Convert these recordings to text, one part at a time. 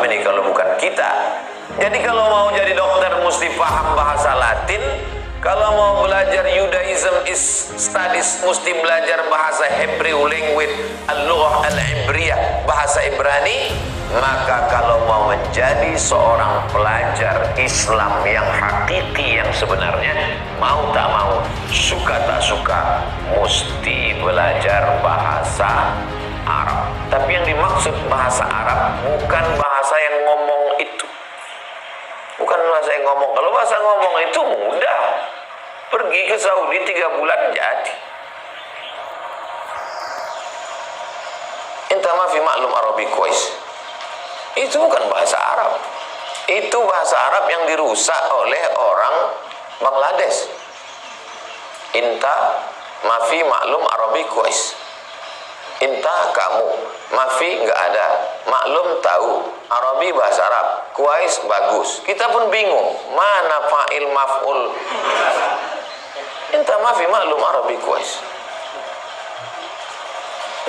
ini kalau bukan kita. Jadi kalau mau jadi dokter mesti paham bahasa Latin. Kalau mau belajar Judaism studies mesti belajar bahasa Hebrew language, al-lughah al-ibriyah, bahasa Ibrani. Maka kalau mau menjadi seorang pelajar Islam yang hakiki, yang sebenarnya, mau tak mau, suka tak suka, mesti belajar bahasa Arab. Tapi yang dimaksud bahasa Arab bukan bahasa yang ngomong itu. Bukan bahasa yang ngomong. Kalau bahasa ngomong itu mudah. Pergi ke Saudi 3 bulan jadi. Inta ma fi maklum Arabi kuais. Itu bukan bahasa Arab. Itu bahasa Arab yang dirusak oleh orang Bangladesh. Inta ma fi maklum Arabi kuais. Inta kamu, mafi nggak ada, maklum tahu, Arabi bahasa Arab, kuais bagus. Kita pun bingung mana fa'il maf'ul. Inta mafi maklum Arabi kuais.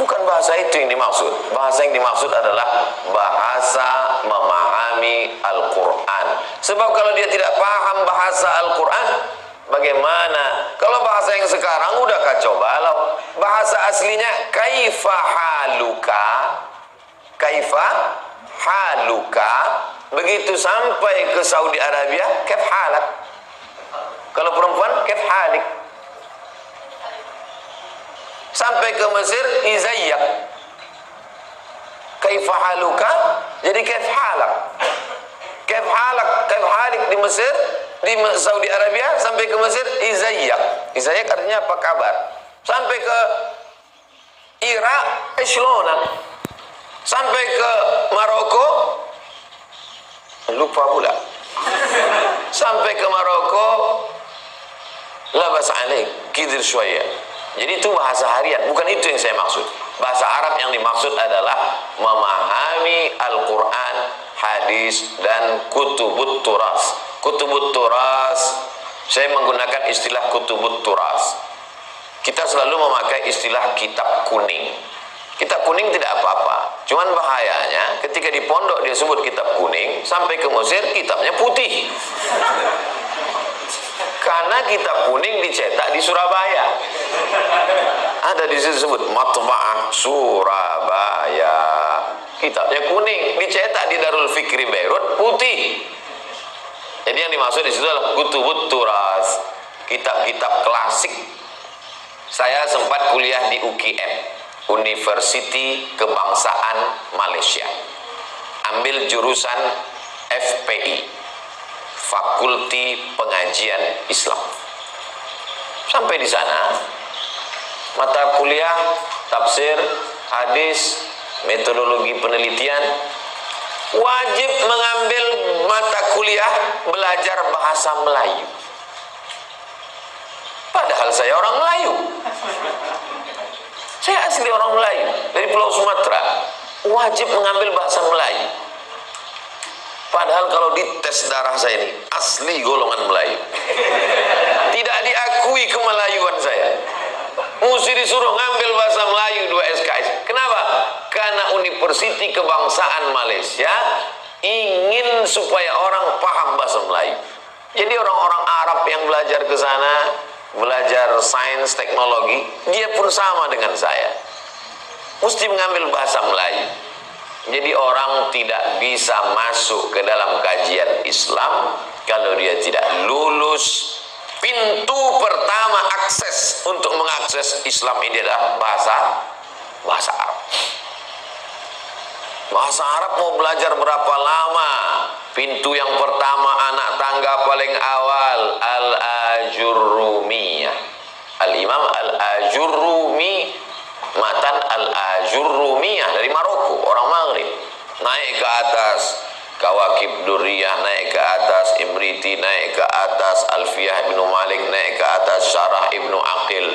Bukan bahasa itu yang dimaksud. Bahasa yang dimaksud adalah bahasa memahami Al-Quran. Sebab kalau dia tidak paham bahasa Al-Quran, bagaimana? Kalau bahasa yang sekarang udah kacau balau. Bahasa aslinya kaifa haluka, kaifa haluka. Begitu sampai ke Saudi Arabia, kaif halak. Kalau perempuan, kaif halik. Sampai ke Mesir, izayyak. Kaifa haluka, jadi kaif halak. Kaif halak, kaif halik di Mesir, di Saudi Arabia, sampai ke Mesir, izayyak. Izayyak artinya apa kabar. Sampai ke Irak, ishlonak. Sampai ke Maroko, lupa pula. Sampai ke Maroko, labas alaik, kidir syuaya. Jadi itu bahasa harian, bukan itu yang saya maksud. Bahasa Arab yang dimaksud adalah memahami Al-Quran, hadis, dan kutubut turas. Kutubut turas, saya menggunakan istilah kutubut turas. Kita selalu memakai istilah kitab kuning. Kitab kuning tidak apa-apa, cuman bahayanya ketika di pondok dia sebut kitab kuning, sampai ke Mesir kitabnya putih. Karena kitab kuning dicetak di Surabaya. Ada di situ disebut Matba'ah Surabaya. Kitabnya kuning, dicetak di Darul Fikri Beirut putih. Jadi yang dimaksud di situ adalah kutubut turas, kitab-kitab klasik. Saya sempat kuliah di UKM, University Kebangsaan Malaysia. Ambil jurusan FPI, Fakulti Pengajian Islam. Sampai di sana, mata kuliah tafsir, hadis, metodologi penelitian, wajib mengambil mata kuliah belajar bahasa Melayu. Padahal saya orang Melayu. Saya asli orang Melayu dari Pulau Sumatera. Wajib mengambil bahasa Melayu. Padahal kalau dites darah saya ini asli golongan Melayu. Tidak diakui kemelayuan saya. Mesti disuruh ngambil bahasa Melayu 2 SKS. Kenapa? Karena Universiti Kebangsaan Malaysia ingin supaya orang paham bahasa Melayu. Jadi orang-orang Arab yang belajar ke sana, belajar sains, teknologi, dia pun sama dengan saya. Mesti mengambil bahasa Melayu. Jadi orang tidak bisa masuk ke dalam kajian Islam kalau dia tidak lulus. Pintu pertama akses untuk mengakses Islam ini adalah bahasa Arab. Bahasa Arab mau belajar berapa lama? Pintu yang pertama, anak tangga paling awal, Al-Ajurrumiyah. Al-Imam Al-Ajurrumi, matan Al-Ajurrumiyah dari Maroko, orang Maghrib. Naik ke atas Kawakib Durriyah, naik ke atas Imriti, naik ke atas Alfiyah Ibnu Malik, naik ke atas Syarah Ibnu Aqil.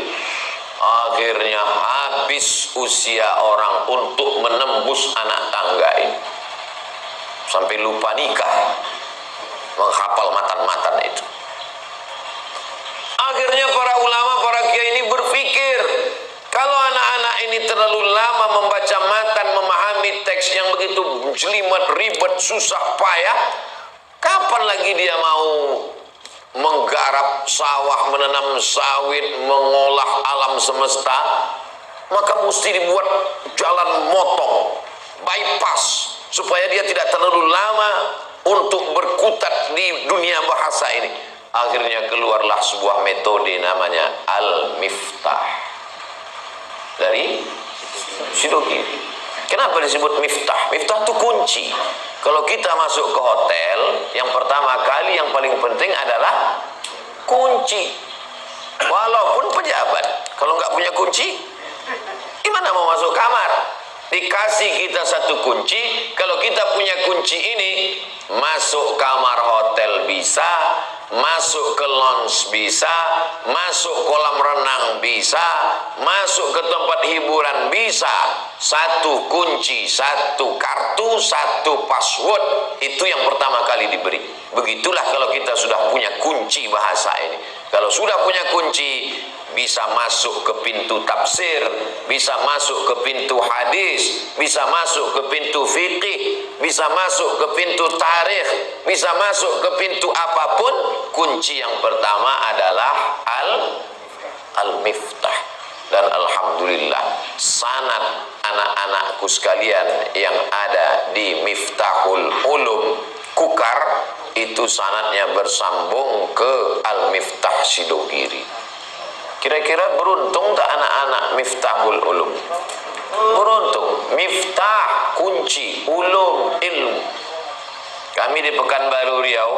Akhirnya habis usia orang untuk menembus anak tangga ini, sampai lupa nikah, menghafal matan-matan itu. Akhirnya para ulama, para kiai ini berpikir, kalau anak-anak ini terlalu lama membaca matan, memahami memahami teks yang begitu jelimet, ribet, susah payah, kapan lagi dia mau menggarap sawah, menanam sawit, mengolah alam semesta? Maka mesti dibuat jalan motong, bypass, supaya dia tidak terlalu lama untuk berkutat di dunia bahasa ini. Akhirnya keluarlah sebuah metode namanya Al-Miftah dari Sidogiri. Kenapa disebut miftah? Miftah itu kunci. Kalau kita masuk ke hotel, yang pertama kali yang paling penting adalah kunci. Walaupun pejabat, kalau nggak punya kunci, gimana mau masuk kamar? Dikasih kita satu kunci. Kalau kita punya kunci ini, masuk kamar hotel bisa, masuk ke lounge bisa, masuk kolam renang bisa, masuk ke tempat hiburan bisa. Satu kunci, satu kartu, satu password. Itu yang pertama kali diberi. Begitulah kalau kita sudah punya kunci bahasa ini. Kalau sudah punya kunci, bisa masuk ke pintu tafsir, bisa masuk ke pintu hadis, bisa masuk ke pintu fikih, bisa masuk ke pintu tarikh, bisa masuk ke pintu apapun. Kunci yang pertama adalah Al-Miftah. Dan alhamdulillah, sanad anak-anakku sekalian yang ada di Miftahul Ulum Kukar, itu sanadnya bersambung ke Al-Miftah Sidogiri. Kira-kira beruntung tak anak-anak Miftahul Ulum? Beruntung. Miftah, kunci, ulum, ilmu. Kami di Pekanbaru Riau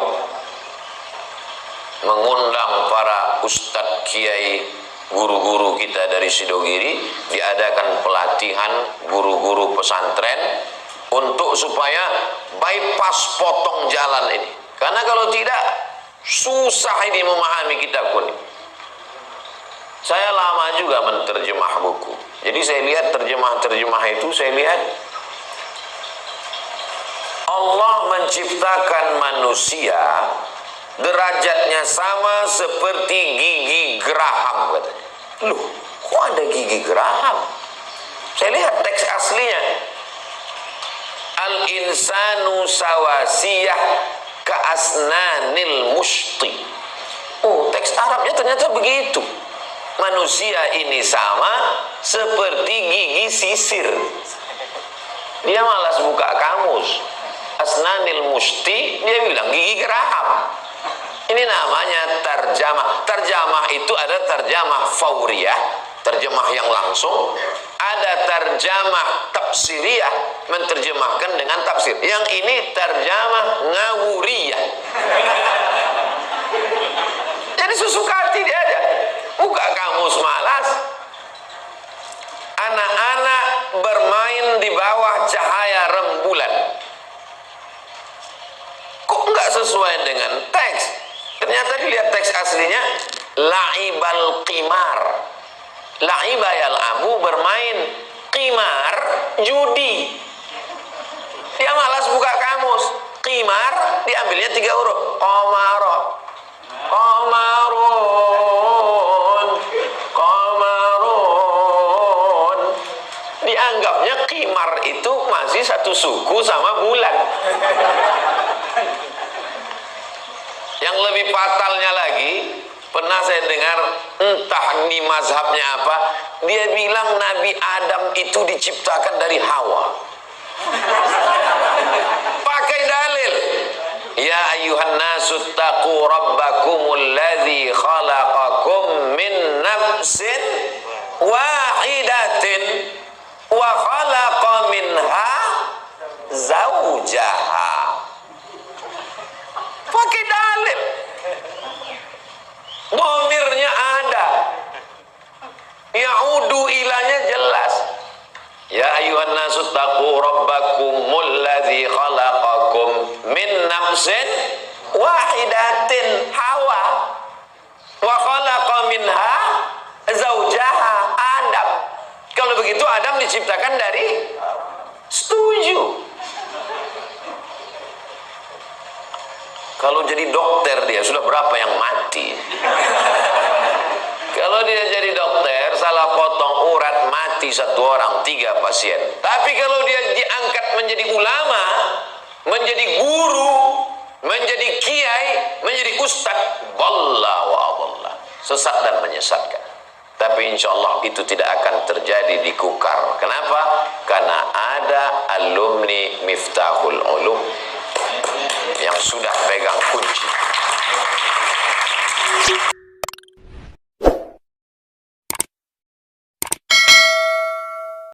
mengundang para ustadz kiai, guru-guru kita dari Sidogiri, diadakan pelatihan guru-guru pesantren untuk supaya bypass potong jalan ini. Karena kalau tidak, susah ini memahami kitab kuning. Saya lama juga menterjemah buku. Jadi saya lihat terjemah-terjemah itu, saya lihat Allah menciptakan manusia derajatnya sama seperti gigi geraham, katanya. Loh, kok ada gigi geraham? Saya lihat teks aslinya. Al-insanu sawasiyah ka'asnanil mushti. Oh, teks Arabnya ternyata begitu. Manusia ini sama seperti gigi sisir. Dia malas buka kamus. Asnanil mushti, dia bilang gigi geraham. Ini namanya terjemah. Terjemah itu ada terjemah fauriyah, terjemah yang langsung. Ada terjemah tafsiriyah, menterjemahkan dengan tafsir. Yang ini terjemah ngawuriyah. Jadi sesuka hati dia aja. Buka kamus malas. Anak-anak bermain di bawah cahaya rembulan. Kok nggak sesuai dengan teks? Ternyata dilihat teks aslinya, la'ibal qimar. La'iba yal'abu, bermain. Qimar, judi. Dia malas buka kamus. Qimar diambilnya 3 huruf. Qamaro. Qamarun. Qamarun. Dianggapnya qimar itu masih satu suku sama bulan. Yang lebih fatalnya lagi, pernah saya dengar, entah ini mazhabnya apa, dia bilang Nabi Adam itu diciptakan dari Hawa. Pakai dalil, ya ayuhan nasu taqu rabbakumul ladzi khalaqakum min nafsin wahidatin wa khalaqa minha zaujaha. Pakai dalil. Dhamirnya ada. Ya'udu ilahnya jelas. Ya ayuhan nasu taqu rabbakumul ladzi khalaqakum min nafsin wahidatin Hawa wa khalaqa minha zaujaha Adam. Kalau begitu Adam diciptakan dari, setuju. Kalau jadi dokter dia sudah berapa yang mati? Kalau dia jadi dokter, salah potong urat, mati 1 orang, 3 pasien. Tapi kalau dia diangkat menjadi ulama, menjadi guru, menjadi kiai, menjadi ustadz, dhalla wa adalla, sesat dan menyesatkan. Tapi insya Allah itu tidak akan terjadi di Kukar. Kenapa? Karena ada alumni Miftahul Ulum yang sudah pegang